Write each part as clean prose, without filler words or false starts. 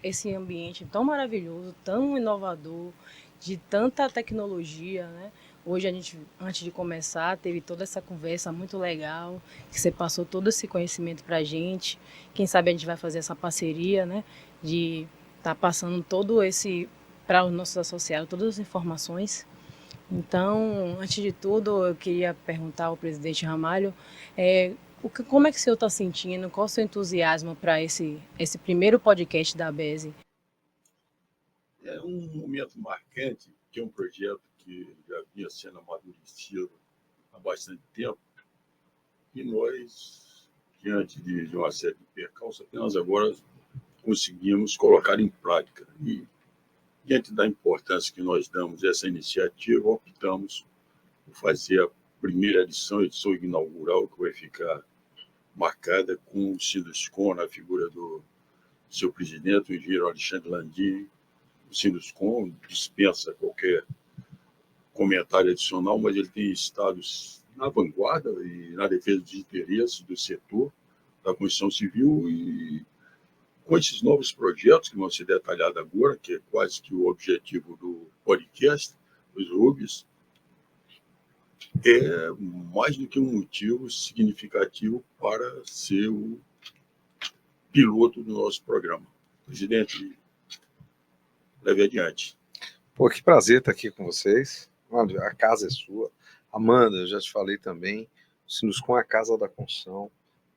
esse ambiente tão maravilhoso, tão inovador, de tanta tecnologia, né? Hoje a gente, antes de começar, teve toda essa conversa muito legal, que você passou todo esse conhecimento para a gente. Quem sabe a gente vai fazer essa parceria, né? De estar passando todo esse para os nossos associados, todas as informações. Então, antes de tudo, eu queria perguntar ao presidente Ramalho, como é que o senhor está sentindo? Qual o seu entusiasmo para esse primeiro podcast da ABESE? É um momento marcante, que é um projeto que já vinha sendo amadurecido há bastante tempo, e nós, diante de uma série de percalços, apenas agora conseguimos colocar em prática. E, diante da importância que nós damos a essa iniciativa, optamos por fazer a primeira edição inaugural, que vai ficar marcada com o Sinduscon, na figura do seu presidente, o engenheiro Alexandre Landim. O Sinduscon dispensa qualquer comentário adicional, mas ele tem estado na vanguarda e na defesa dos interesses do setor da construção civil, e com esses novos projetos que vão ser detalhados agora, que é quase que o objetivo do podcast, os RUBs, é mais do que um motivo significativo para ser o piloto do nosso programa. Presidente, leve adiante. Pô, que prazer estar aqui com vocês. Olha, a casa é sua. Amanda, eu já te falei também, o Sinuscom é a casa da construção,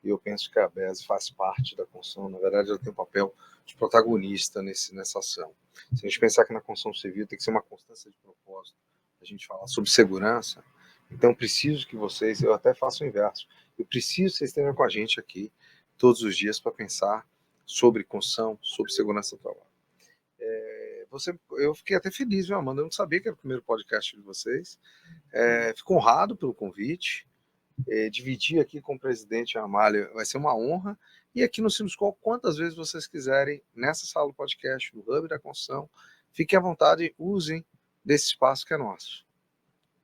e eu penso que a ABES faz parte da construção. Na verdade, ela tem um papel de protagonista nessa ação. Se a gente pensar que na construção civil tem que ser uma constância de propósito, a gente falar sobre segurança, então preciso que vocês, eu até faço o inverso, eu preciso que vocês estejam com a gente aqui todos os dias para pensar sobre construção, sobre segurança do trabalho. Eu fiquei até feliz, viu, Amanda? Eu não sabia que era o primeiro podcast de vocês. Fico honrado pelo convite. Dividir aqui com o presidente Amália vai ser uma honra. E aqui no Sinuscol, quantas vezes vocês quiserem, nessa sala do podcast, do Hub da Construção, fiquem à vontade, usem desse espaço que é nosso.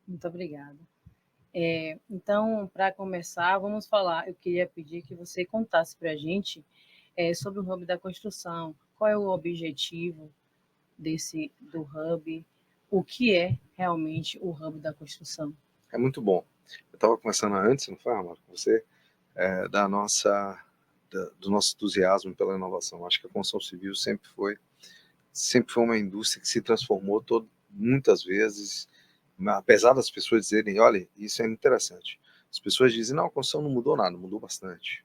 Muito obrigada. Então, para começar, vamos falar. Eu queria pedir que você contasse para a gente sobre o Hub da Construção. Qual é o objetivo do Hub? O que é realmente o Hub da Construção? É muito bom. Eu estava conversando antes, não foi, Amaro, com você, do nosso entusiasmo pela inovação. Acho que a construção civil sempre foi uma indústria que se transformou muitas vezes, apesar das pessoas dizerem, olha, isso é interessante. As pessoas dizem, não, a construção não mudou nada, mudou bastante.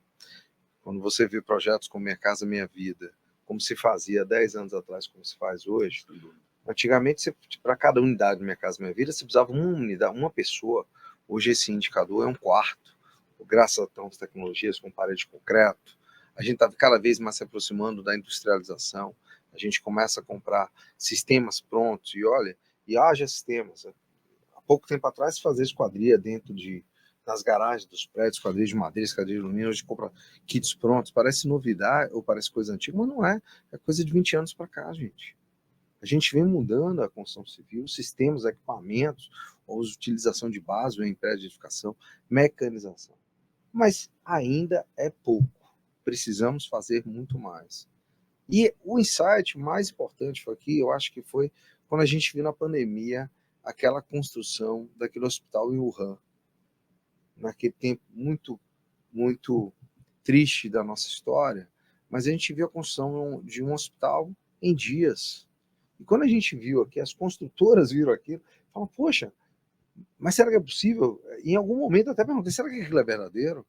Quando você vê projetos como Minha Casa Minha Vida, como se fazia 10 anos atrás, como se faz hoje, antigamente, para cada unidade do Minha Casa Minha Vida, você precisava uma unidade, uma pessoa. Hoje esse indicador é um quarto. Graças a tantas tecnologias, com parede de concreto, a gente está cada vez mais se aproximando da industrialização. A gente começa a comprar sistemas prontos e olha, e haja sistemas. Há pouco tempo atrás, fazer esquadria nas garagens dos prédios, esquadria de madeira, esquadria de alumínio, a gente compra kits prontos. Parece novidade ou parece coisa antiga, mas não é. É coisa de 20 anos para cá, gente. A gente vem mudando a construção civil, sistemas, equipamentos, uso, utilização de base em prédio de edificação, mecanização. Mas ainda é pouco. Precisamos fazer muito mais. E o insight mais importante foi aqui, eu acho que foi quando a gente viu na pandemia aquela construção daquele hospital em Wuhan, naquele tempo muito triste da nossa história, mas a gente viu a construção de um hospital em dias. E quando a gente viu aqui, as construtoras viram aquilo, falaram, poxa, mas será que é possível? Em algum momento eu até perguntei, será que aquilo é verdadeiro?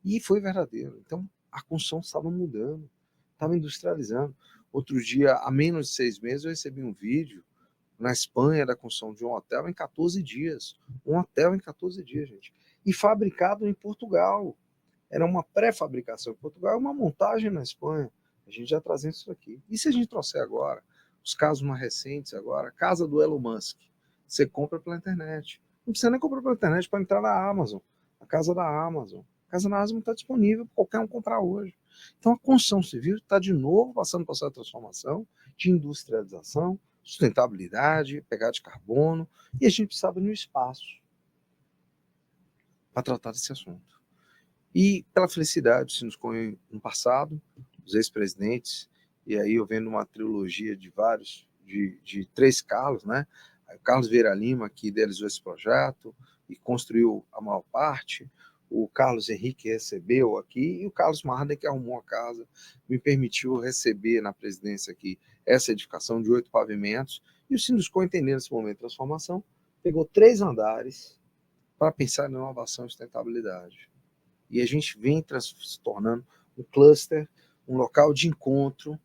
E foi verdadeiro. Então a construção estava mudando, estava industrializando. Outro dia, há menos de 6 meses, eu recebi um vídeo na Espanha da construção de um hotel em 14 dias. Um hotel em 14 dias, gente. E fabricado em Portugal. Era uma pré-fabricação em Portugal, uma montagem na Espanha. A gente já trazendo isso aqui. E se a gente trouxer agora, os casos mais recentes agora, a casa do Elon Musk, você compra pela internet. Não precisa nem comprar pela internet para entrar na Amazon. A casa da Amazon. A casa da Amazon está disponível para qualquer um comprar hoje. Então a construção civil está de novo passando por essa transformação de industrialização, sustentabilidade, pegada de carbono, e a gente precisava de um espaço para tratar desse assunto. E pela felicidade, se nos conhece no passado, os ex-presidentes e aí eu vendo uma trilogia de vários, de 3 Carlos, né? O Carlos Vieira Lima, que idealizou esse projeto e construiu a maior parte, o Carlos Henrique recebeu aqui, e o Carlos Marden, que arrumou a casa, me permitiu receber na presidência aqui essa edificação de 8 pavimentos, e o Sindusco, entendendo esse momento de transformação, pegou 3 andares para pensar em inovação e sustentabilidade. E a gente vem se tornando um cluster, um local de encontro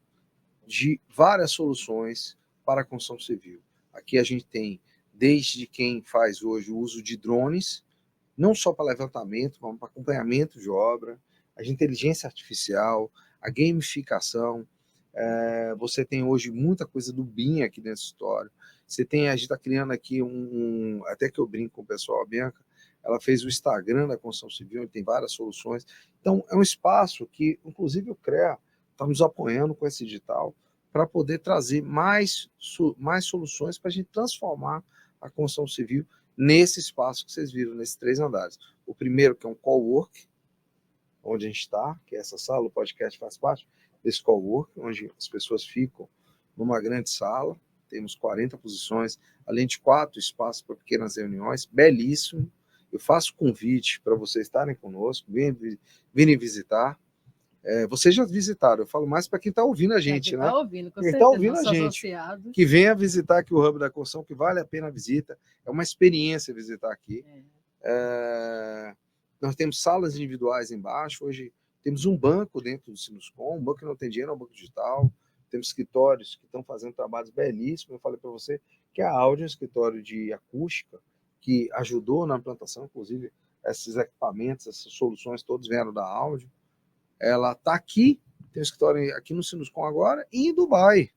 de várias soluções para a construção civil. Aqui a gente tem desde quem faz hoje o uso de drones, não só para levantamento, mas para acompanhamento de obra, a de inteligência artificial, a gamificação. Você tem hoje muita coisa do BIM aqui dentro do escritório. A gente está criando aqui até que eu brinco com o pessoal, a Bianca, ela fez o Instagram da construção civil, onde tem várias soluções. Então, é um espaço que, inclusive, o CREA está nos apoiando com esse digital para poder trazer mais soluções para a gente transformar a construção civil nesse espaço que vocês viram, nesses 3 andares. O primeiro, que é um cowork, onde a gente está, que é essa sala, o podcast faz parte desse cowork, onde as pessoas ficam numa grande sala, temos 40 posições, além de 4 espaços para pequenas reuniões, belíssimo. Eu faço convite para vocês estarem conosco, virem visitar. Vocês já visitaram, eu falo mais para quem está ouvindo a gente, né? Quem está ouvindo, com Quem certeza, está ouvindo a nossos gente, associados. que venha visitar aqui o Hub da Construção, que vale a pena a visita, é uma experiência visitar aqui. Nós temos salas individuais embaixo, hoje temos um banco dentro do Sinuscom, um banco que não tem dinheiro, é um banco digital, temos escritórios que estão fazendo trabalhos belíssimos, eu falei para você que a Audi é um escritório de acústica, que ajudou na implantação, inclusive esses equipamentos, essas soluções todas vieram da Audi. Ela está aqui, tem um escritório aqui no Sinuscom agora, e em Dubai.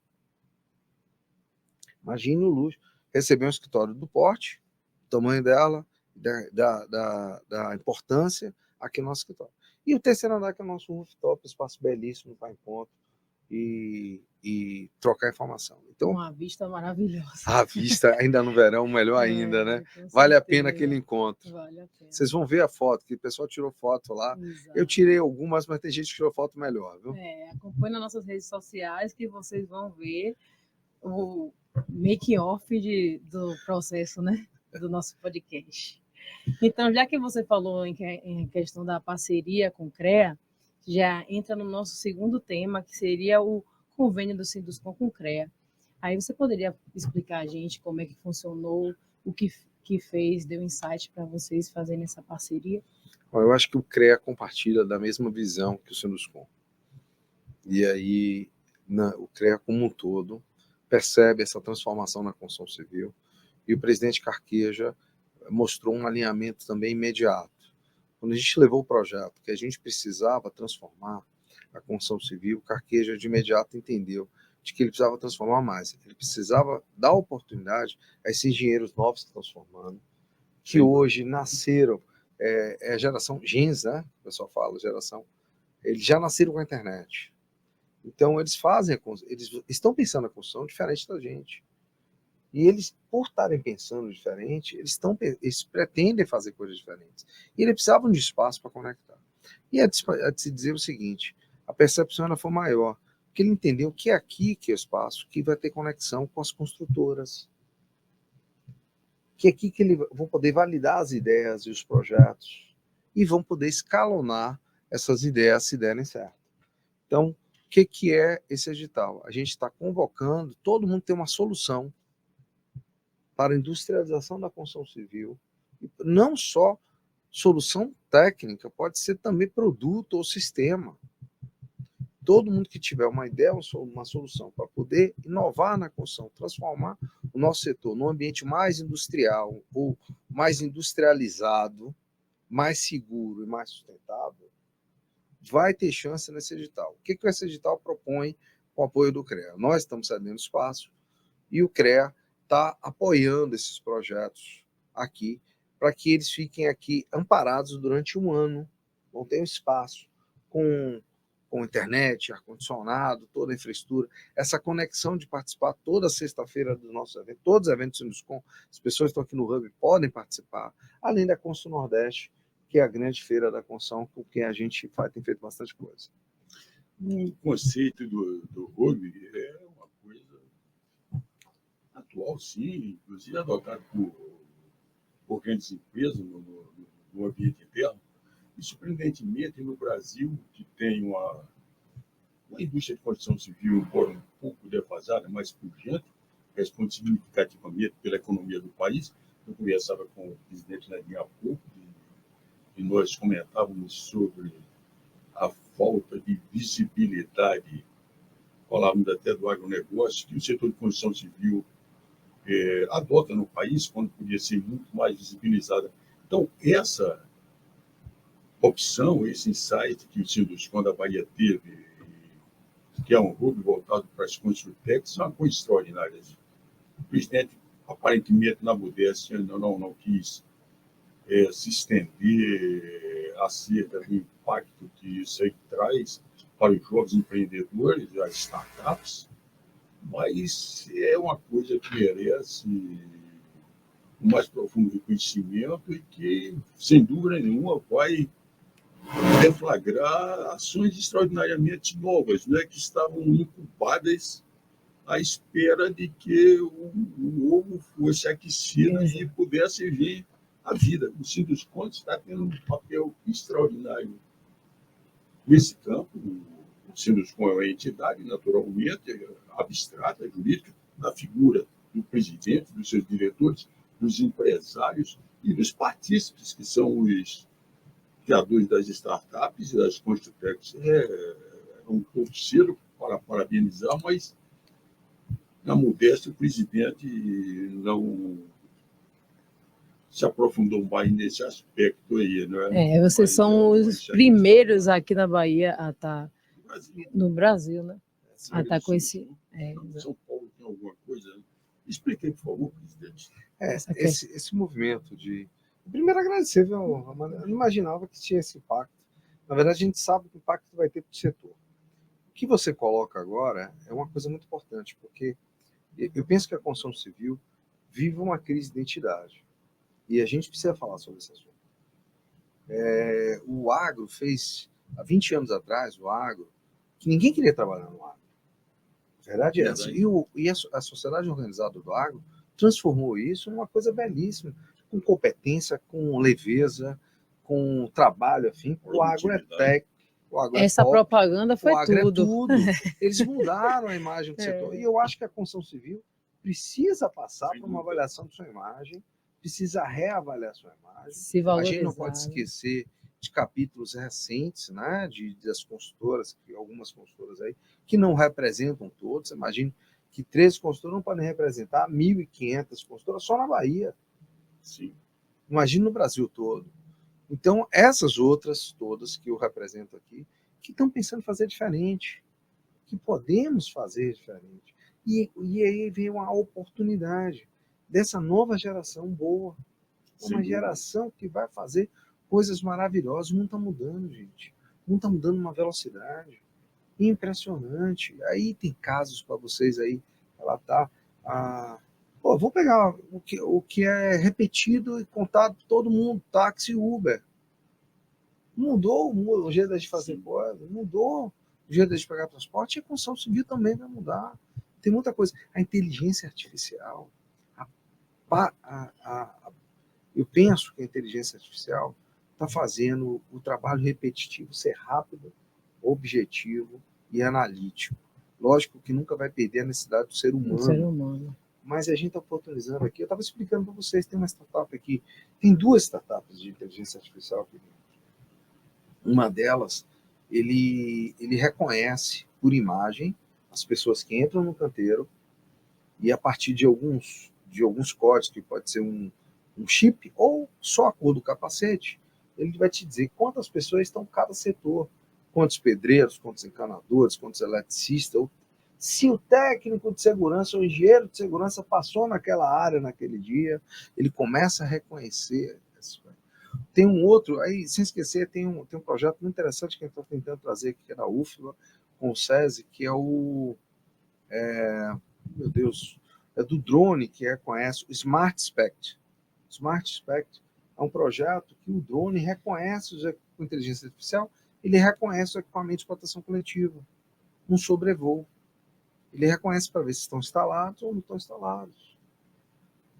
Imagine o luxo, receber um escritório do porte, o tamanho dela, da importância aqui no nosso escritório. E o terceiro andar, que é o nosso rooftop, espaço belíssimo para encontro e trocar informação. Então, uma vista maravilhosa. A vista, ainda no verão, melhor ainda, né? Vale a pena aquele encontro. Vale a pena. Vocês vão ver a foto, que o pessoal tirou foto lá. Exato. Eu tirei algumas, mas tem gente que tirou foto melhor, viu? Acompanhe nas nossas redes sociais que vocês vão ver o make-off do processo, né? Do nosso podcast. Então, já que você falou em questão da parceria com o CREA, já entra no nosso segundo tema, que seria o convênio do Sinduscom com o CREA. Aí você poderia explicar a gente como é que funcionou, o que fez, deu insight para vocês fazerem essa parceria? Eu acho que o CREA compartilha da mesma visão que o Sinduscom. E aí, o CREA como um todo percebe essa transformação na construção civil, e o presidente Carqueja mostrou um alinhamento também imediato. Quando a gente levou o projeto que a gente precisava transformar a construção civil, o Carqueja de imediato entendeu de que ele precisava transformar mais. Ele precisava dar oportunidade a esses engenheiros novos que estão se formando, que hoje nasceram, a geração Gens, né? O pessoal fala, geração, eles já nasceram com a internet. Então, eles estão pensando na construção diferente da gente. E eles, por estarem pensando diferente, eles pretendem fazer coisas diferentes. E eles precisavam de espaço para conectar. E é de se dizer o seguinte, a percepção ela foi maior, porque ele entendeu que é aqui que é o espaço que vai ter conexão com as construtoras. Que é aqui que eles vão poder validar as ideias e os projetos e vão poder escalonar essas ideias se derem certo. Então, o que é esse edital? A gente está convocando, todo mundo tem uma solução para a industrialização da construção civil, não só solução técnica, pode ser também produto ou sistema. Todo mundo que tiver uma ideia, uma solução para poder inovar na construção, transformar o nosso setor num ambiente mais industrial ou mais industrializado, mais seguro e mais sustentável, vai ter chance nesse edital. O que esse edital propõe com o apoio do CREA? Nós estamos cedendo espaço e o CREA está apoiando esses projetos aqui para que eles fiquem aqui amparados durante um ano, vão ter um espaço com internet, ar-condicionado, toda a infraestrutura, essa conexão de participar toda sexta-feira dos nossos eventos, todos os eventos do Sinduscom, as pessoas que estão aqui no Hub podem participar, além da Constru Nordeste, que é a grande feira da construção, com quem a gente tem feito bastante coisa. O conceito do rugby é uma coisa atual, sim, inclusive adotado por grandes empresas no ambiente interno. E, surpreendentemente, no Brasil, que tem uma indústria de construção civil, embora um pouco defasada, mais pujante, responde significativamente pela economia do país. Eu conversava com o presidente Nadinho há pouco e nós comentávamos sobre a falta de visibilidade, falávamos até do agronegócio, que o setor de construção civil adota no país, quando podia ser muito mais visibilizada. Então, essa opção, esse insight que o Sinduscon da Bahia teve, que é um rubro voltado para as construtex, é uma coisa extraordinária. O presidente, aparentemente, na modéstia, não quis se estender acerca do impacto que isso aí traz para os jovens empreendedores, as startups, mas é uma coisa que merece um mais profundo reconhecimento e que, sem dúvida nenhuma, vai deflagrar ações extraordinariamente novas, né, que estavam incubadas à espera de que o ovo fosse aquecido e pudesse vir a vida. O Sinduscon está tendo um papel extraordinário nesse campo. O Sinduscon é uma entidade naturalmente abstrata, jurídica, na figura do presidente, dos seus diretores, dos empresários e dos partícipes, que são os criadores das startups e das construtex. É um pouco cedo para parabenizar, mas, na modéstia, o presidente não se aprofundou mais nesse aspecto aí, né? Vocês são os primeiros aqui na Bahia a estar no Brasil, né? A estar com esse... São Paulo tem alguma coisa? Explique, por favor, presidente. Esse movimento de... Primeiro, agradecer, viu, Amanda? Eu não imaginava que tinha esse impacto. Na verdade, a gente sabe que o impacto vai ter para o setor. O que você coloca agora é uma coisa muito importante, porque eu penso que a construção civil vive uma crise de identidade. E a gente precisa falar sobre esse assunto. O agro fez, há 20 anos atrás, que ninguém queria trabalhar no agro. A verdade é essa. E a sociedade organizada do agro transformou isso numa coisa belíssima, com competência, com leveza, com trabalho, afim. O agro é técnico. Essa propaganda foi tudo. Eles mudaram a imagem do setor. E eu acho que a construção civil precisa passar por uma avaliação de sua imagem, precisa reavaliar sua imagem. A gente não pode esquecer de capítulos recentes, né, das consultoras, algumas consultoras aí, que não representam todos. Imagino que 13 consultoras não podem representar 1.500 consultoras só na Bahia. Sim. Imagina no Brasil todo. Então, essas outras todas que eu represento aqui, que estão pensando em fazer diferente, que podemos fazer diferente. E aí vem uma oportunidade dessa nova geração boa, uma geração que vai fazer coisas maravilhosas. O mundo está mudando, gente. O mundo está mudando numa velocidade impressionante. Aí tem casos para vocês aí relatar. Vou pegar o que é repetido e contado por todo mundo, táxi e Uber. Mudou o jeito de fazer coisa, mudou o jeito de pagar transporte, e a construção civil também vai mudar. Tem muita coisa. A inteligência artificial, eu penso que a inteligência artificial está fazendo o trabalho repetitivo ser rápido, objetivo e analítico. Lógico que nunca vai perder a necessidade do ser humano. Mas a gente está oportunizando aqui. Eu estava explicando para vocês, tem uma startup aqui, tem 2 startups de inteligência artificial aqui. Uma delas, ele reconhece por imagem as pessoas que entram no canteiro e a partir de alguns códigos, que pode ser um chip ou só a cor do capacete, ele vai te dizer quantas pessoas estão em cada setor, quantos pedreiros, quantos encanadores, quantos eletricistas, se o técnico de segurança, o engenheiro de segurança passou naquela área naquele dia, ele começa a reconhecer. Tem um outro, aí, sem esquecer, tem um projeto muito interessante que a gente está tentando trazer aqui, que é da UFLA, com o SESI, que é meu Deus, é do drone, que conhece o Smart Spect. Smart Spect é um projeto que o drone reconhece com inteligência artificial ele reconhece o equipamento de proteção coletiva, um sobrevoo. Ele reconhece para ver se estão instalados ou não estão instalados.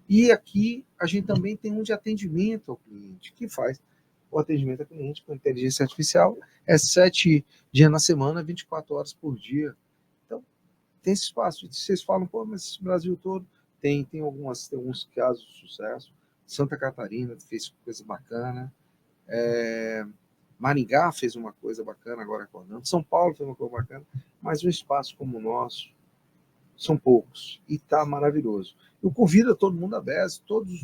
E aqui a gente também tem um de atendimento ao cliente, que faz o atendimento ao cliente com inteligência artificial, é 7 dias na semana, 24 horas por dia. Então, tem esse espaço. Vocês falam, pô, mas esse Brasil todo tem alguns casos de sucesso. Santa Catarina fez coisa bacana. Maringá fez uma coisa bacana agora acordando. São Paulo fez uma coisa bacana. Mas um espaço como o nosso são poucos. E está maravilhoso. Eu convido a todo mundo a BES,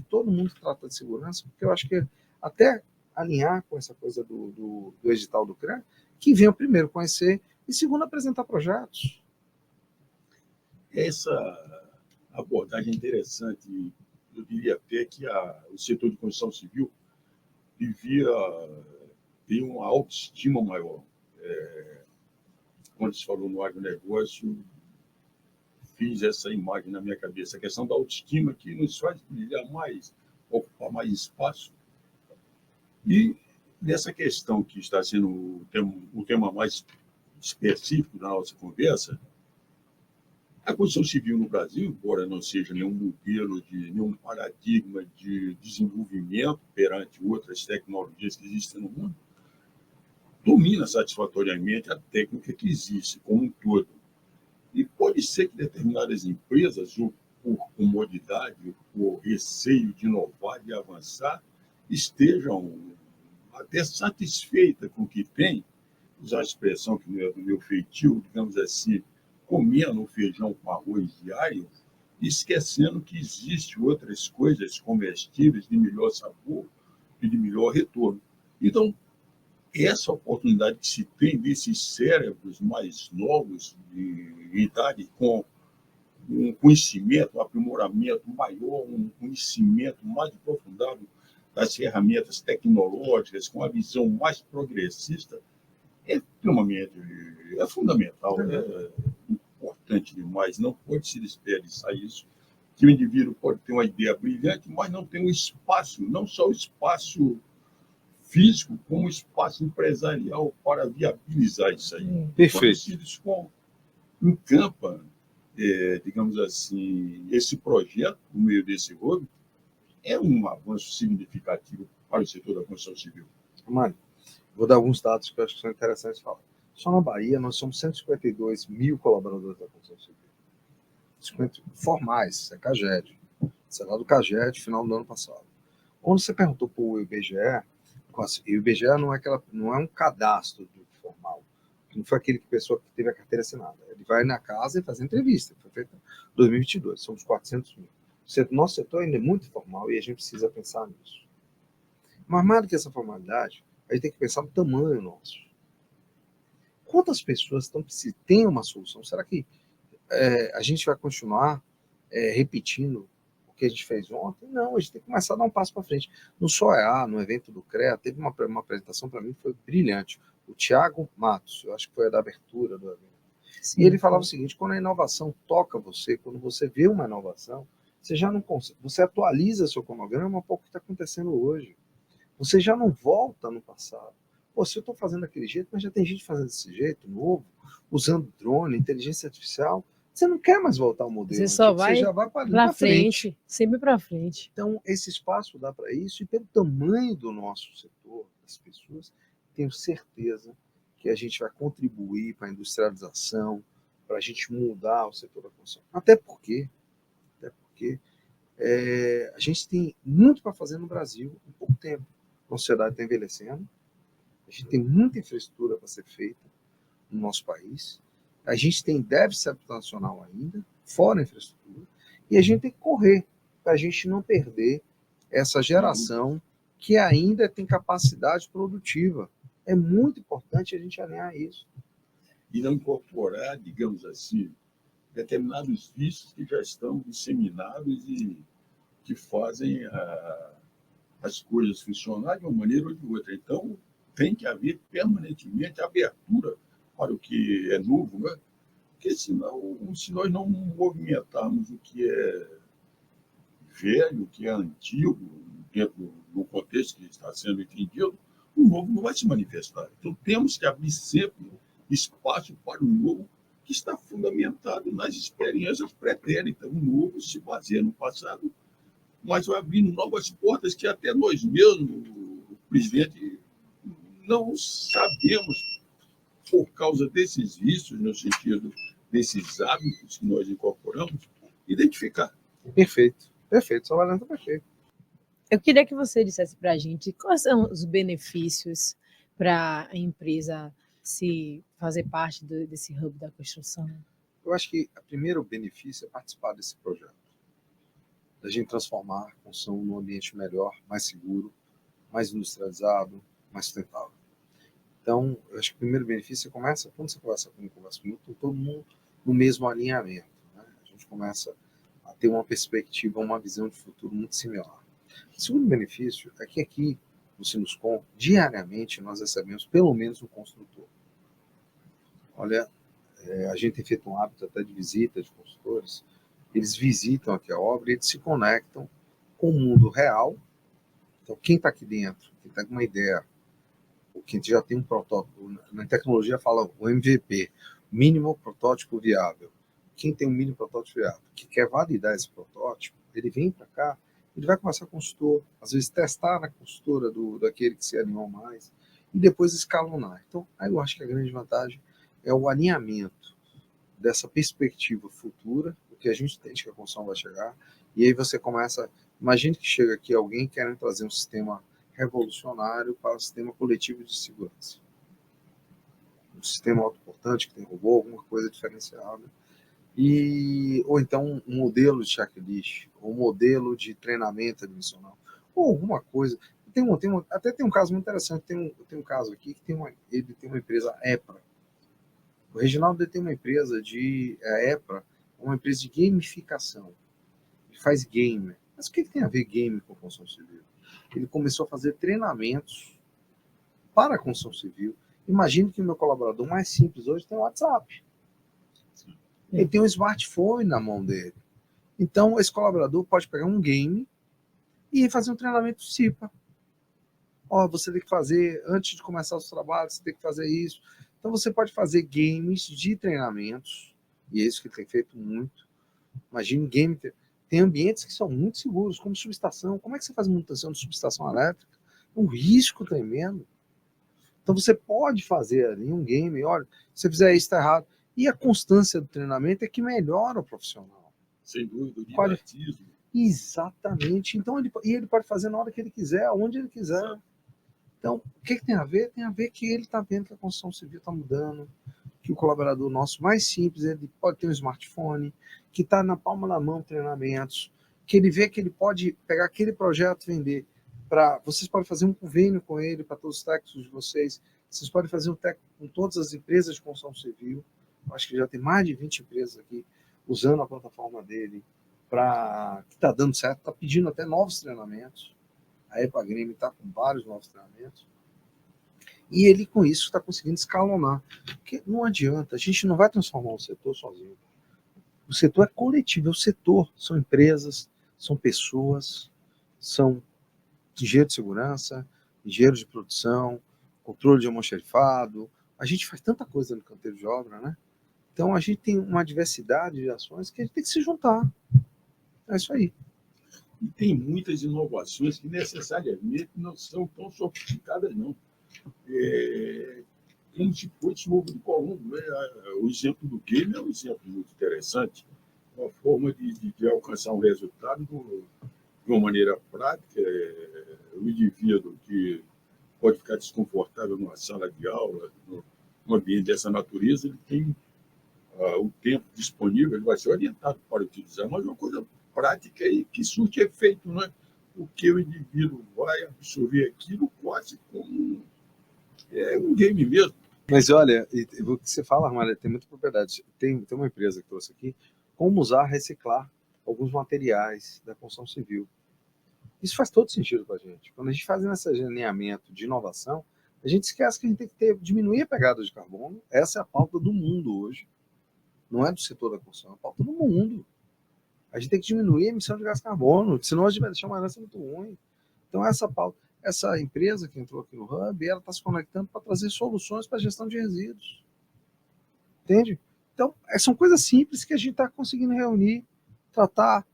todo mundo que trata de segurança, porque eu acho que até alinhar com essa coisa do edital do CREA, que venham primeiro conhecer e segundo apresentar projetos. Essa abordagem é interessante. Eu diria até que o setor de construção civil tem uma autoestima maior. Quando se falou no agronegócio, fiz essa imagem na minha cabeça, a questão da autoestima que nos faz brilhar mais, ocupar mais espaço. E nessa questão que está sendo o tema mais específico da nossa conversa, a construção civil no Brasil, embora não seja nenhum modelo, nenhum paradigma de desenvolvimento perante outras tecnologias que existem no mundo, domina satisfatoriamente a técnica que existe como um todo. E pode ser que determinadas empresas, ou por comodidade, ou por receio de inovar, de avançar, estejam até satisfeitas com o que têm, usar a expressão que não é do meu feitio, digamos assim, comendo o feijão com arroz diário, esquecendo que existem outras coisas comestíveis de melhor sabor e de melhor retorno. Então, essa oportunidade que se tem desses cérebros mais novos, de idade, com um conhecimento, um aprimoramento maior, um conhecimento mais aprofundado das ferramentas tecnológicas, com a visão mais progressista, é extremamente fundamental, é importante demais, não pode se desperdiçar isso, que o indivíduo pode ter uma ideia brilhante, mas não tem um espaço, não só o espaço físico, como o espaço empresarial para viabilizar isso aí. Perfeito. Quando se encampa, digamos assim, esse projeto, no meio desse hub, é um avanço significativo para o setor da construção civil. Mano, vou dar alguns dados que eu acho que são interessantes de falar. Só na Bahia, nós somos 152 mil colaboradores da construção civil. 50 formais, é CAGED. Isso é lá do CAGED, final do ano passado. Quando você perguntou para o IBGE, e o IBGE não é um cadastro formal, não foi aquele que pessoa que teve a carteira assinada. Ele vai na casa e faz entrevista. Foi feito em 2022, somos 400 mil. Nosso setor ainda é muito formal e a gente precisa pensar nisso. Mas mais do que essa formalidade, a gente tem que pensar no tamanho nosso. Quantas pessoas têm uma solução? Será que a gente vai continuar repetindo o que a gente fez ontem? Não, a gente tem que começar a dar um passo para frente. No SOEA, no evento do CREA, teve uma apresentação para mim que foi brilhante. O Thiago Matos, eu acho que foi a da abertura do evento. Sim, e ele falava o seguinte: quando a inovação toca você, quando você vê uma inovação, você já não consegue, você atualiza seu cronograma para o que está acontecendo hoje. Você já não volta no passado. Pô, se eu estou fazendo daquele jeito, mas já tem gente fazendo desse jeito, novo, usando drone, inteligência artificial, você não quer mais voltar ao modelo. Você só vai você já vai para frente, sempre para frente. Então, esse espaço dá para isso, e pelo tamanho do nosso setor, das pessoas, tenho certeza que a gente vai contribuir para a industrialização, para a gente mudar o setor da construção. Até porque a gente tem muito para fazer no Brasil em pouco tempo. A sociedade está envelhecendo, a gente tem muita infraestrutura para ser feita no nosso país, a gente tem déficit habitacional ainda, fora a infraestrutura, e a gente tem que correr para a gente não perder essa geração que ainda tem capacidade produtiva. É muito importante a gente alinhar isso. E não incorporar, digamos assim, determinados vícios que já estão disseminados e que fazem as coisas funcionarem de uma maneira ou de outra. Então, tem que haver permanentemente abertura para o que é novo, né? Porque senão, se nós não movimentarmos o que é velho, o que é antigo, dentro do contexto que está sendo entendido, o novo não vai se manifestar. Então, temos que abrir sempre espaço para o novo, que está fundamentado nas experiências pretéritas. O novo se baseia no passado, mas vai abrindo novas portas que até nós mesmos, o presidente, não sabemos, por causa desses vícios, no sentido desses hábitos que nós incorporamos, identificar. Perfeito, perfeito, sua Valença, perfeito. Eu queria que você dissesse para a gente quais são os benefícios para a empresa se fazer parte desse hub da construção. Eu acho que o primeiro benefício é participar desse projeto, da gente transformar a construção num ambiente melhor, mais seguro, mais industrializado, mais sustentável. Então, eu acho que o primeiro benefício começa quando você conversa comigo, todo mundo no mesmo alinhamento, né? A gente começa a ter uma perspectiva, uma visão de futuro muito similar. O segundo benefício é que aqui, no Sinuscom, diariamente nós recebemos pelo menos um construtor. Olha, a gente tem feito um hábito até de visita de construtores, eles visitam aqui a obra e eles se conectam com o mundo real. Então, quem está aqui dentro, quem está com uma ideia, ou quem já tem um protótipo, na tecnologia fala o MVP, mínimo protótipo viável. Quem tem um mínimo protótipo viável, que quer validar esse protótipo, ele vem para cá, ele vai conversar com o consultor, às vezes testar na consultora daquele que se alinhou mais, e depois escalonar. Então, aí eu acho que a grande vantagem é o alinhamento dessa perspectiva futura, o que a gente entende que a construção vai chegar, e aí você começa, imagine que chega aqui alguém querendo trazer um sistema revolucionário para o sistema coletivo de segurança. Um sistema autoportante que tem robô, alguma coisa diferenciada. Ou então um modelo de checklist, ou um modelo de treinamento admissional, ou alguma coisa. Até tem um caso muito interessante, tem um caso aqui que ele tem uma empresa EPRA. O Reginaldo tem uma empresa EPRA, uma empresa de gamificação. Ele faz game. Mas o que tem a ver game com construção civil? Ele começou a fazer treinamentos para a construção civil. Imagine que o meu colaborador mais simples hoje tem o WhatsApp. Ele tem um smartphone na mão dele. Então, esse colaborador pode pegar um game e fazer um treinamento CIPA. Você tem que fazer, antes de começar os trabalhos, você tem que fazer isso. Então, você pode fazer games de treinamentos, e é isso que ele tem feito muito. Imagine game. Tem ambientes que são muito seguros, como subestação. Como é que você faz manutenção de subestação elétrica? É um risco tremendo. Então você pode fazer ali um game, olha, se você fizer isso está errado. E a constância do treinamento é que melhora o profissional. Sem dúvida, o didatismo. Exatamente. Então ele pode fazer na hora que ele quiser, onde ele quiser. Exato. Então, o que tem a ver? Tem a ver que ele está vendo que a construção civil está mudando, que o colaborador nosso mais simples, ele pode ter um smartphone, que está na palma da mão treinamentos, que ele vê que ele pode pegar aquele projeto e vender. Vocês podem fazer um convênio com ele para todos os técnicos de vocês, vocês podem fazer um técnico com todas as empresas de construção civil. Eu acho que já tem mais de 20 empresas aqui usando a plataforma dele, que está dando certo, está pedindo até novos treinamentos. A EPAGREME está com vários novos treinamentos. E ele, com isso, está conseguindo escalonar. Porque não adianta, a gente não vai transformar o setor sozinho. O setor é coletivo, é o setor. São empresas, são pessoas, são engenheiro de segurança, engenheiro de produção, controle de almoxarifado. A gente faz tanta coisa no canteiro de obra, né? Então a gente tem uma diversidade de ações que a gente tem que se juntar. É isso aí. E tem muitas inovações que necessariamente não são tão sofisticadas, não. Como se fosse o ovo de Colombo, né? O exemplo do game é um exemplo muito interessante. Uma forma de alcançar um resultado de uma maneira prática. O indivíduo que pode ficar desconfortável numa sala de aula, num ambiente dessa natureza, ele tem o tempo disponível, ele vai ser orientado para utilizar, mas uma coisa prática e que surte efeito, não é? Porque o indivíduo vai absorver aquilo quase como um game mesmo. Mas olha, o que você fala, Armália, tem muita propriedade. Tem uma empresa que trouxe aqui como usar, reciclar alguns materiais da construção civil. Isso faz todo sentido para a gente. Quando a gente faz esse alinhamento de inovação, a gente esquece que a gente tem que diminuir a pegada de carbono. Essa é a pauta do mundo hoje. Não é do setor da construção, é a pauta do mundo. A gente tem que diminuir a emissão de gás carbono, senão a gente vai deixar uma herança muito ruim. Então essa pauta. essa empresa que entrou aqui no Hub, ela está se conectando para trazer soluções para a gestão de resíduos. Entende? Então, são coisas simples que a gente está conseguindo reunir, tratar,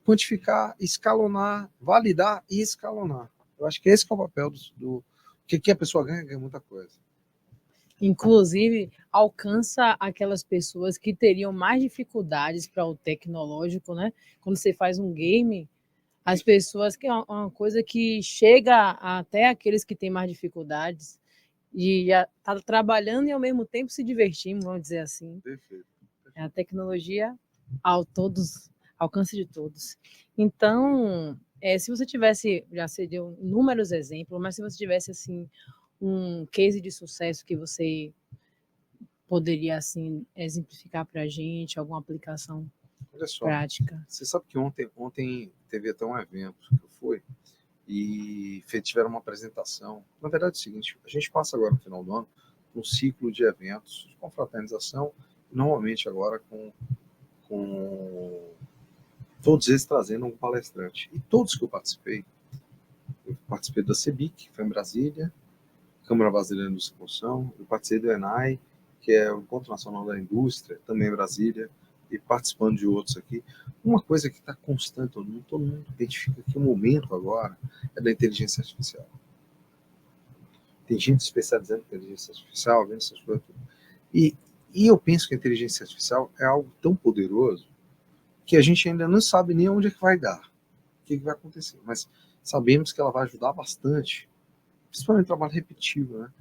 quantificar, escalonar, validar e escalonar. Eu acho que esse que é o papel do que a pessoa ganha muita coisa. Inclusive, alcança aquelas pessoas que teriam mais dificuldades para o tecnológico, né? Quando você faz um game, as pessoas, que é uma coisa que chega até aqueles que têm mais dificuldades, e já está trabalhando e ao mesmo tempo se divertindo, vamos dizer assim. Perfeito. É a tecnologia alcance de todos. Então, se você tivesse, já se deu inúmeros exemplos, mas se você tivesse assim um case de sucesso que você poderia assim exemplificar para a gente, alguma aplicação Olha só, prática? você sabe que ontem teve até um evento que eu fui e tiveram uma apresentação. Na verdade é o seguinte, a gente passa agora no final do ano um ciclo de eventos de confraternização, normalmente agora com todos eles trazendo um palestrante. E todos que eu participei da CEBIC, que foi em Brasília, Câmara Brasileira de Indústria e Construção, eu participei do ENAI, que é o Encontro Nacional da Indústria, também em Brasília, e participando de outros aqui. Uma coisa que está constante, todo mundo identifica que o momento agora é da inteligência artificial. Tem gente especializada em inteligência artificial, vendo essas coisas. E eu penso que a inteligência artificial é algo tão poderoso que a gente ainda não sabe nem onde é que vai dar, o que vai acontecer. Mas sabemos que ela vai ajudar bastante, principalmente no trabalho repetitivo, né?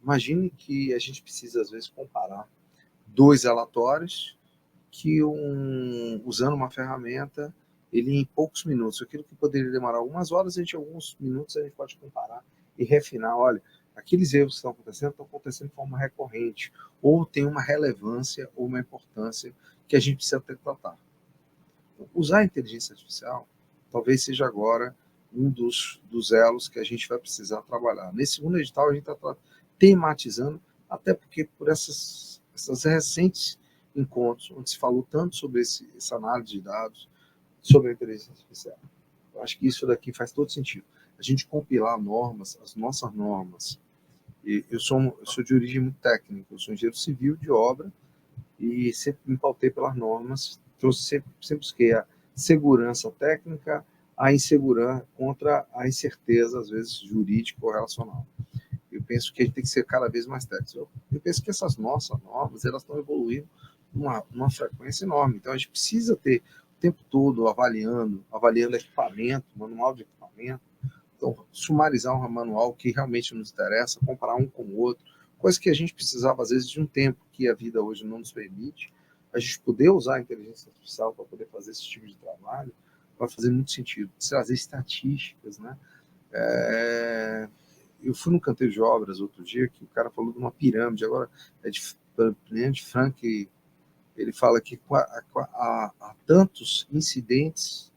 Imagine que a gente precisa, às vezes, comparar 2 relatórios que usando uma ferramenta, ele em poucos minutos, aquilo que poderia demorar algumas horas, em alguns minutos a gente pode comparar e refinar, olha, aqueles erros que estão acontecendo de forma recorrente, ou tem uma relevância ou uma importância que a gente precisa ter que tratar. Usar a inteligência artificial talvez seja agora um dos elos que a gente vai precisar trabalhar. Nesse segundo edital a gente está tematizando, até porque por essas recentes encontros, onde se falou tanto sobre essa análise de dados, sobre a inteligência artificial. Eu acho que isso daqui faz todo sentido. A gente compilar normas, as nossas normas. Eu sou de origem muito técnica, eu sou engenheiro civil de obra e sempre me pautei pelas normas, sempre busquei a segurança técnica, a insegurança contra a incerteza, às vezes, jurídica ou relacional. Eu penso que a gente tem que ser cada vez mais técnico. Eu penso que essas nossas normas, elas estão evoluindo numa frequência enorme. Então, a gente precisa ter o tempo todo avaliando equipamento, manual de equipamento. Então, sumarizar um manual que realmente nos interessa, comparar um com o outro, coisa que a gente precisava, às vezes, de um tempo que a vida hoje não nos permite. A gente poder usar a inteligência artificial para poder fazer esse tipo de trabalho vai fazer muito sentido. Trazer estatísticas, né? Eu fui no canteiro de obras outro dia que o cara falou de uma pirâmide, agora é de Frank, ele fala que há tantos incidentes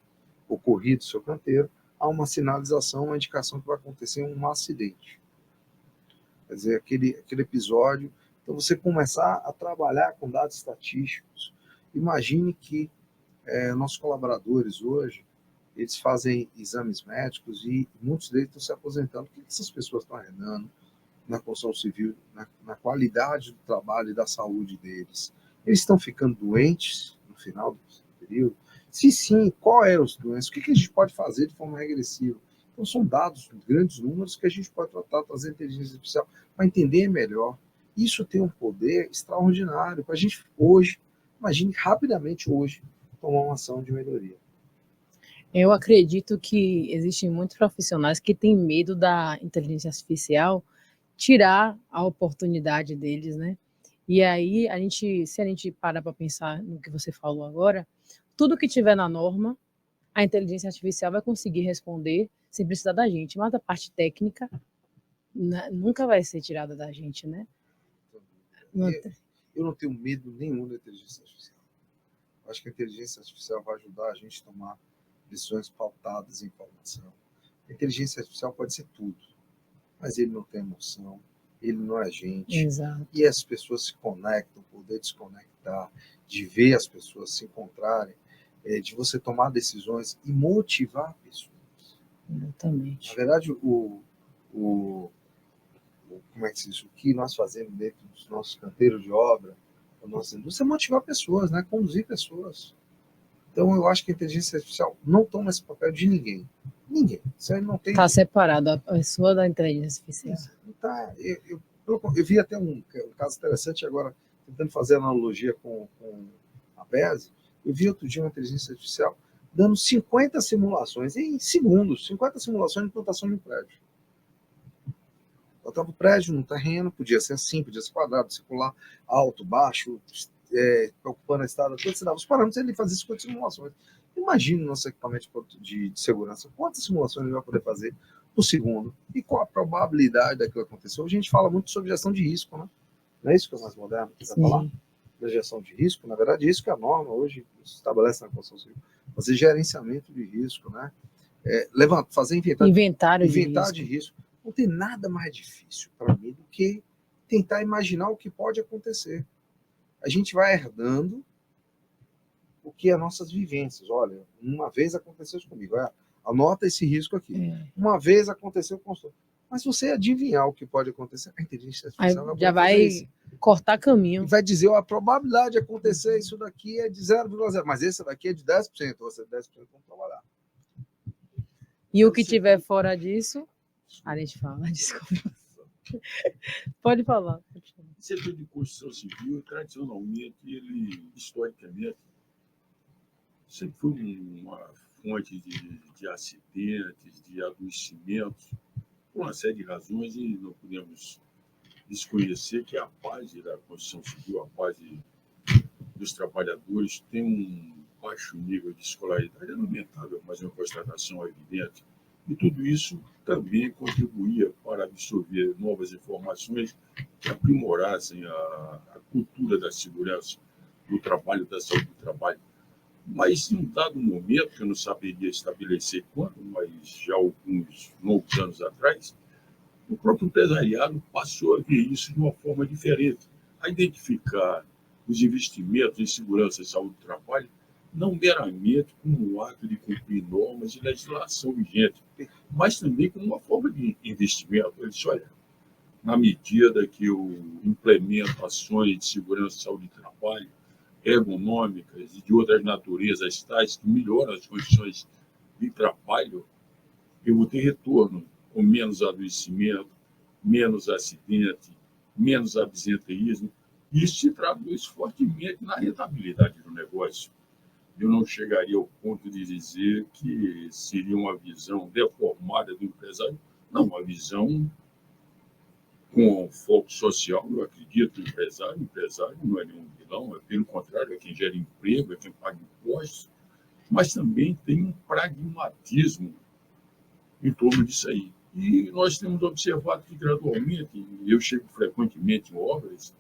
ocorridos no seu canteiro, há uma sinalização, uma indicação que vai acontecer um acidente. Quer dizer, aquele episódio. Então, você começar a trabalhar com dados estatísticos. Imagine que nossos colaboradores hoje, eles fazem exames médicos e muitos deles estão se aposentando. O que essas pessoas estão arrecadando na construção civil, na qualidade do trabalho e da saúde deles? Eles estão ficando doentes no final do período? Se sim, qual eram as doenças? O que a gente pode fazer de forma regressiva? Então, são dados, grandes números, que a gente pode tratar, trazer inteligência artificial para entender melhor. Isso tem um poder extraordinário para a gente hoje, imagine rapidamente hoje, tomar uma ação de melhoria. Eu acredito que existem muitos profissionais que têm medo da inteligência artificial tirar a oportunidade deles, né? E aí, se a gente parar para pensar no que você falou agora, tudo que tiver na norma, a inteligência artificial vai conseguir responder sem precisar da gente, mas a parte técnica nunca vai ser tirada da gente, né? Eu não tenho medo nenhum da inteligência artificial. Acho que a inteligência artificial vai ajudar a gente a tomar decisões pautadas em informação. A inteligência artificial pode ser tudo, mas ele não tem emoção, ele não é gente. Exato. E as pessoas se conectam, poder desconectar, de ver as pessoas se encontrarem, de você tomar decisões e motivar pessoas. Exatamente. Na verdade, como é que se diz? O que nós fazemos dentro dos nossos canteiros de obra, a nossa indústria, é motivar pessoas, né? Conduzir pessoas. Então, eu acho que a inteligência artificial não toma esse papel de ninguém. Ninguém. Isso aí não tem. Está separado a pessoa da inteligência artificial. Tá, eu vi até um caso interessante agora, tentando fazer analogia com a PES. Eu vi outro dia uma inteligência artificial dando 50 simulações em segundos, 50 simulações de implantação de um prédio. Botava o prédio no terreno, podia ser assim, podia ser quadrado, circular, alto, baixo, ocupando a estrada toda, você dava os parâmetros e ele fazia 50 simulações. Imagine nosso equipamento de segurança, quantas simulações ele vai poder fazer por segundo e qual a probabilidade daquilo acontecer. Hoje a gente fala muito sobre gestão de risco, né? Não é isso que é o mais moderno que você vai falar? Da gestão de risco, na verdade, isso que é a norma hoje, se estabelece na construção civil. Fazer gerenciamento de risco, né? Fazer inventário de risco. Não tem nada mais difícil para mim do que tentar imaginar o que pode acontecer. A gente vai herdando o que é nossas vivências. Olha, uma vez aconteceu isso comigo. Anota esse risco aqui. Uma vez aconteceu com o. Mas você adivinhar o que pode acontecer, a inteligência artificial já vai cortar caminho. E vai dizer, a probabilidade de acontecer isso daqui é de 0,0. Mas esse daqui é de 10%. Você 10% vão trabalhar. E o que tiver fora disso, a gente fala, desculpa. Pode falar. O setor de construção civil, tradicionalmente, historicamente, sempre foi uma fonte de acidentes, de adoecimentos, por uma série de razões, e não podemos desconhecer que a base da construção civil, a base dos trabalhadores, tem um baixo nível de escolaridade, é lamentável, mas é uma constatação evidente. E tudo isso também contribuía para absorver novas informações que aprimorassem a cultura da segurança, do trabalho, da saúde do trabalho. Mas, em um dado momento, que eu não saberia estabelecer quando, mas já alguns longos anos atrás, o próprio empresariado passou a ver isso de uma forma diferente, a identificar os investimentos em segurança e saúde do trabalho não meramente como um ato de cumprir normas e legislação vigente, mas também como uma forma de investimento. Ele disse, olha, na medida que eu implemento ações de segurança e saúde do trabalho, ergonômicas e de outras naturezas tais que melhoram as condições de trabalho, eu vou ter retorno com menos adoecimento, menos acidente, menos absenteísmo. Isso se traduz fortemente na rentabilidade do negócio. Eu não chegaria ao ponto de dizer que seria uma visão deformada do empresário. Não, uma visão com foco social. Eu acredito que o empresário não é nenhum vilão, é pelo contrário, é quem gera emprego, é quem paga impostos, mas também tem um pragmatismo em torno disso aí. E nós temos observado que, gradualmente, eu chego frequentemente em obras,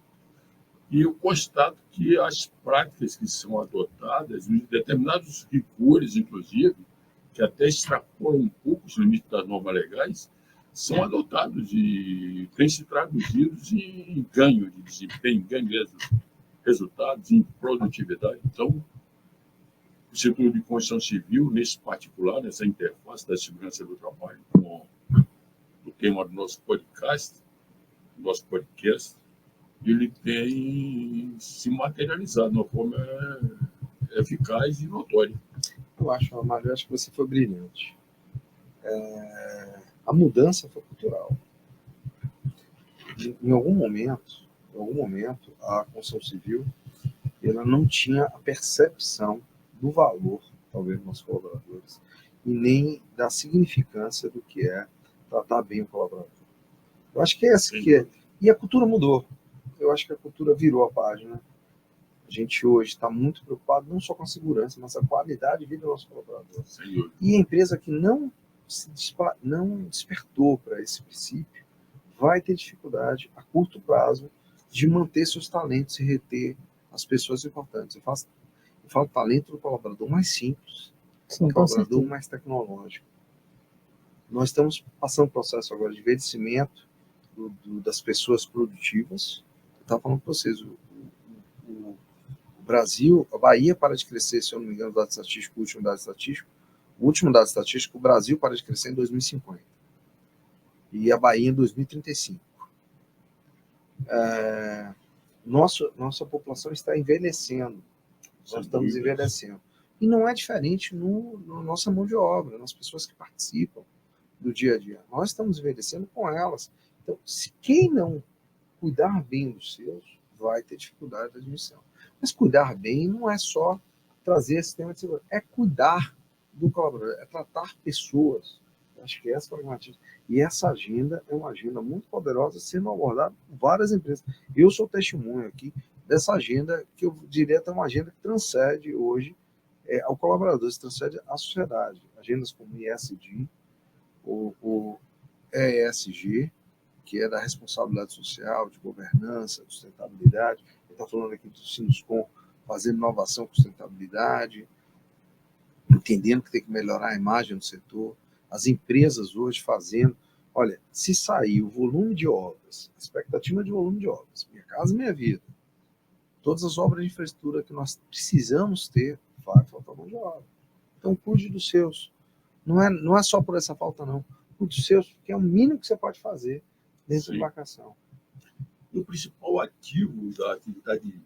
e eu constato que as práticas que são adotadas, determinados rigores, inclusive, que até extrapolam um pouco os limites das normas legais, são adotados e têm se traduzido em ganho de desempenho, ganho de resultados, em produtividade. Então, o setor de construção civil, nesse particular, nessa interface da segurança do trabalho, com o tema do nosso podcast, ele tem se materializado de uma forma eficaz e notória. Eu acho, Amário, eu acho que você foi brilhante. A mudança foi cultural. Em algum momento, a construção civil ela não tinha a percepção do valor, talvez, dos nossos colaboradores, e nem da significância do que é tratar bem o colaborador. Eu acho que é essa que é. E a cultura mudou. Eu acho que a cultura virou a página. A gente hoje está muito preocupado não só com a segurança, mas com a qualidade de vida do nosso colaborador. E a empresa que não despertou para esse princípio vai ter dificuldade a curto prazo de manter seus talentos e reter as pessoas importantes. Eu falo talento do colaborador mais simples, do colaborador mais tecnológico. Nós estamos passando um processo agora de envelhecimento das pessoas produtivas. Eu estava falando para vocês, o Brasil, a Bahia para de crescer, se eu não me engano, dado estatístico, o último dado estatístico, o último dado estatístico, o Brasil para de crescer em 2050 e a Bahia em 2035. Nossa população está envelhecendo, nós estamos envelhecendo. E não é diferente na nossa mão de obra, nas pessoas que participam do dia a dia. Nós estamos envelhecendo com elas. Então, se quem não cuidar bem dos seus, vai ter dificuldade de admissão. Mas cuidar bem não é só trazer esse tema de segurança, é cuidar do colaborador, é tratar pessoas. Acho que essa é a pragmatismo. E essa agenda é uma agenda muito poderosa, sendo abordada por várias empresas. Eu sou testemunho aqui dessa agenda, que eu diria até uma agenda que transcende hoje ao colaborador, se transcende à sociedade. Agendas como ESG, o ESG, que é da responsabilidade social, de governança, de sustentabilidade. Ele está falando aqui do Sinuscom, fazendo inovação com sustentabilidade, entendendo que tem que melhorar a imagem do setor. As empresas hoje fazendo, olha, se sair o volume de obras, a expectativa de volume de obras, Minha Casa Minha Vida, todas as obras de infraestrutura que nós precisamos ter, vai faltar mão de obra. Então, cuide dos seus. Não é só por essa falta, não. Cuide dos seus, porque é o mínimo que você pode fazer dentro da embarcação. E o principal ativo da atividade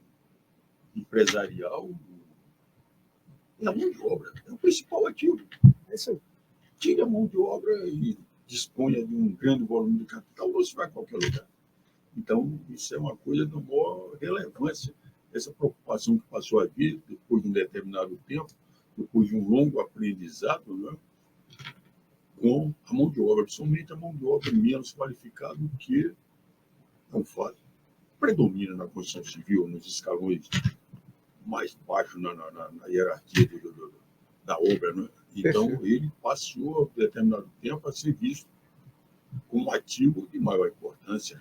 empresarial é a mão de obra. É o principal ativo. É isso aí. Tire a mão de obra e disponha de um grande volume de capital, você vai a qualquer lugar. Então, isso é uma coisa de maior relevância. Essa preocupação que passou a vir depois de um determinado tempo, depois de um longo aprendizado, né, com a mão de obra, principalmente a mão de obra menos qualificada, que não faz. Predomina na construção civil, nos escalões mais baixos na hierarquia da obra. Né? Então, ele passou, a determinado tempo, a ser visto como ativo de maior importância.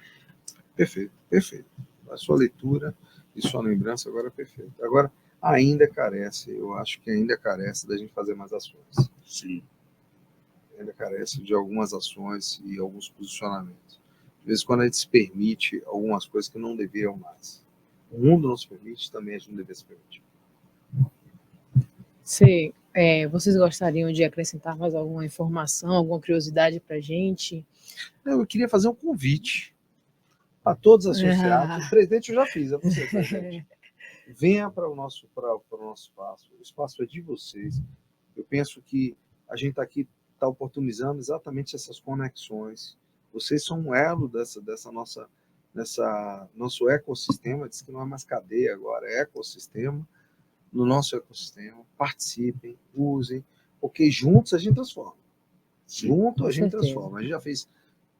Perfeito, perfeito. A sua leitura e sua lembrança agora é perfeita. Agora, ainda carece, eu acho que ainda carece da gente fazer mais ações. Sim. Ainda carece de algumas ações e alguns posicionamentos. De vez em quando a gente se permite algumas coisas que não deveriam mais. O mundo não se permite, também a gente não deveria se permitir. Vocês gostariam de acrescentar mais alguma informação, alguma curiosidade para a gente? Eu queria fazer um convite a todos os associados. O presidente eu já fiz, é você, presidente. Venha para o nosso espaço. O espaço é de vocês. Eu penso que a gente está oportunizando exatamente essas conexões. Vocês são um elo nosso ecossistema. Diz que não é mais cadeia agora, é ecossistema. No nosso ecossistema, participem, usem, porque juntos a gente transforma. Junto a gente transforma. A gente já fez.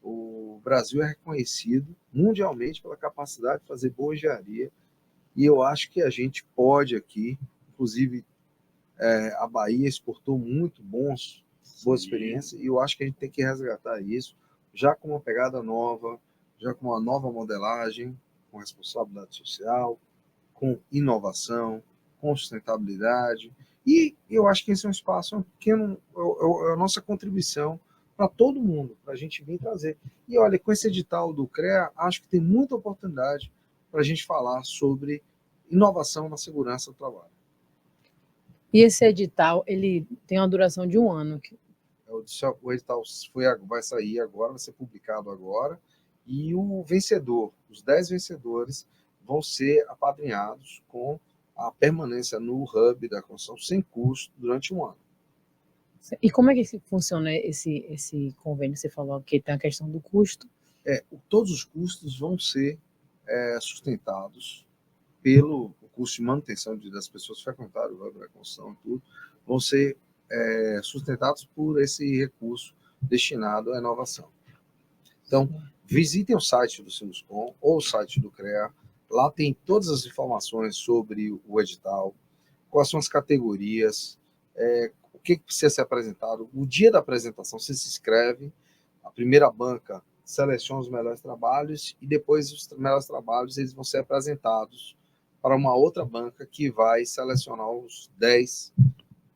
O Brasil é reconhecido mundialmente pela capacidade de fazer boa engenharia, e eu acho que a gente pode aqui, inclusive a Bahia exportou muito boas experiências, e eu acho que a gente tem que resgatar isso, já com uma pegada nova, já com uma nova modelagem, com responsabilidade social, com inovação, com sustentabilidade, e eu acho que esse é um espaço pequeno, é a nossa contribuição para todo mundo, para a gente vir trazer. E olha, com esse edital do CREA, acho que tem muita oportunidade para a gente falar sobre inovação na segurança do trabalho. E esse edital, ele tem uma duração de 1 ano? O edital vai sair agora, vai ser publicado agora, e o vencedor, os 10 vencedores, vão ser apadrinhados com a permanência no hub da construção sem custo durante 1 ano. E como é que funciona esse convênio? Você falou que tem a questão do custo. Todos os custos vão ser sustentados pelo custo de manutenção das pessoas que frequentaram o hub da construção e tudo, vão ser sustentados por esse recurso destinado à inovação. Então, visitem o site do Sinuscom ou o site do CREA. Lá tem todas as informações sobre o edital, quais são as categorias, o que precisa ser apresentado. O dia da apresentação, você se inscreve, a primeira banca seleciona os melhores trabalhos e depois os melhores trabalhos eles vão ser apresentados para uma outra banca que vai selecionar os 10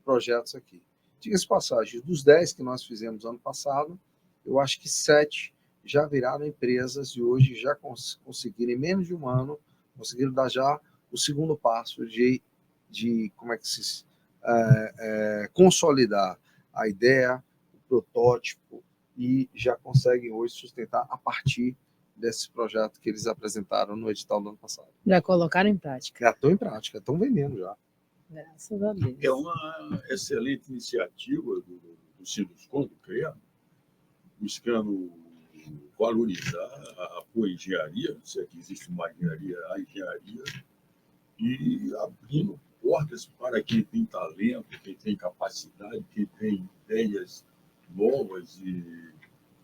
projetos aqui. Diga-se de passagem, dos 10 que nós fizemos ano passado, eu acho que 7 já viraram empresas e hoje já conseguiram, em menos de 1 ano, conseguiram dar já o segundo passo de como é que se consolidar a ideia, o protótipo, e já conseguem hoje sustentar a partir desse projeto que eles apresentaram no edital do ano passado. Já colocaram em prática. Já estão em prática, estão vendendo já. Graças a Deus. É uma excelente iniciativa do Sinduscon, do CREA, buscando valorizar a engenharia, se é que existe uma engenharia, a engenharia, e abrindo portas para quem tem talento, quem tem capacidade, quem tem ideias novas e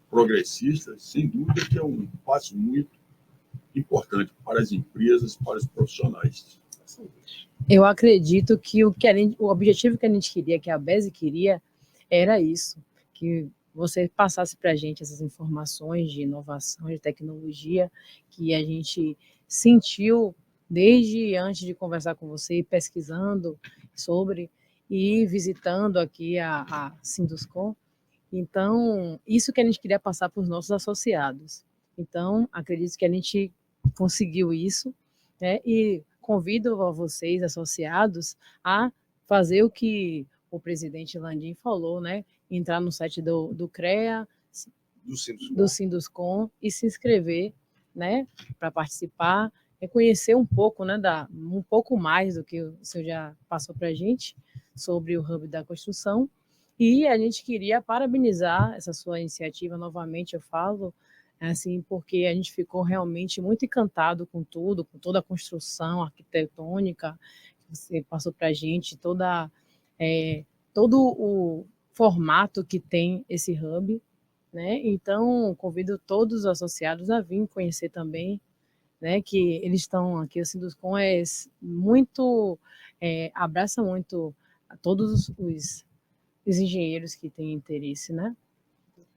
progressistas, sem dúvida que é um passo muito importante para as empresas, para os profissionais. Eu acredito que o objetivo que a gente queria, que a BESE queria, era isso, que você passasse para a gente essas informações de inovação, de tecnologia, que a gente sentiu desde antes de conversar com você, pesquisando sobre e visitando aqui a Sinduscon. Então, isso que a gente queria passar para os nossos associados. Então, acredito que a gente conseguiu isso, né? E convido a vocês, associados, a fazer o que o presidente Landim falou, né? Entrar no site do CREA, do Sinduscon e se inscrever, né? Para participar, conhecer um pouco, né? Um pouco mais do que o senhor já passou para a gente sobre o Hub da Construção. E a gente queria parabenizar essa sua iniciativa, novamente eu falo, assim, porque a gente ficou realmente muito encantado com tudo, com toda a construção arquitetônica que você passou para a gente, todo o formato que tem esse hub, né? Então, convido todos os associados a vir conhecer também, né? Que eles estão aqui, o Sinduscon abraça muito a todos os engenheiros que têm interesse, né?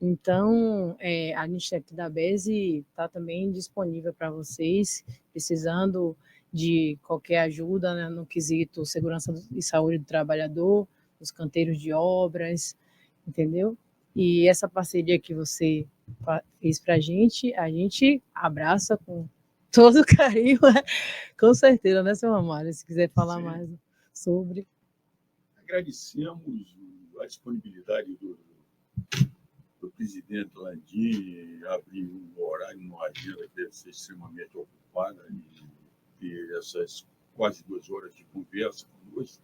Então, a gente aqui da BESE está também disponível para vocês, precisando de qualquer ajuda, né, no quesito segurança e saúde do trabalhador, os canteiros de obras, entendeu? E essa parceria que você fez para a gente abraça com todo carinho, né? Com certeza, né, seu Amário? Se quiser falar Sim. mais sobre. Agradecemos a disponibilidade do presidente Landim, abrir um horário, uma agenda que deve ser extremamente ocupada, e ter essas quase 2 horas de conversa conosco.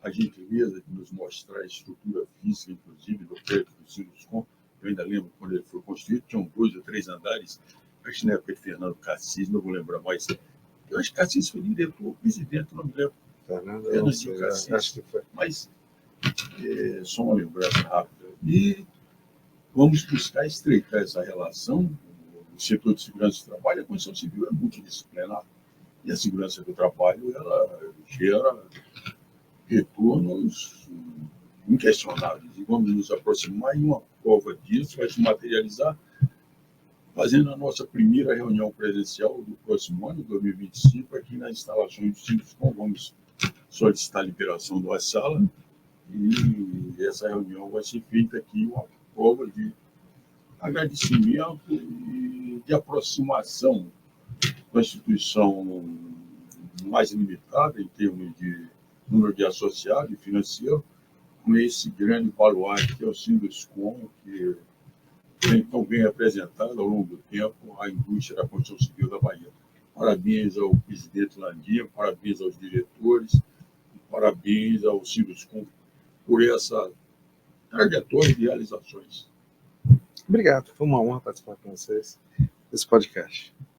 A gentileza de nos mostrar a estrutura física, inclusive, do prédio do Sinduscon. Eu ainda lembro quando ele foi construído, tinham 2 ou 3 andares, acho que na época de Fernando Cassis, não vou lembrar mais. Eu acho que Cassis foi diretor, presidente, não me lembro. Fernando Cassis, acho que foi. Mas só uma lembrança rápida. E vamos buscar estreitar essa relação. O setor de segurança do trabalho, a construção civil é multidisciplinar. E a segurança do trabalho, ela gera retornos inquestionáveis. E vamos nos aproximar, e uma prova disso vai se materializar fazendo a nossa primeira reunião presencial do próximo ano, 2025, aqui nas instalações do Sinduscon. Vamos solicitar a liberação da sala, e essa reunião vai ser feita aqui, uma prova de agradecimento e de aproximação com a instituição mais limitada em termos de número de associados e financeiro, com esse grande baluarte que é o Sinduscon, que tem tão bem representado ao longo do tempo a indústria da construção civil da Bahia. Parabéns ao presidente Landim, parabéns aos diretores, parabéns ao Sinduscon por essa trajetória de realizações. Obrigado, foi uma honra participar com vocês desse podcast.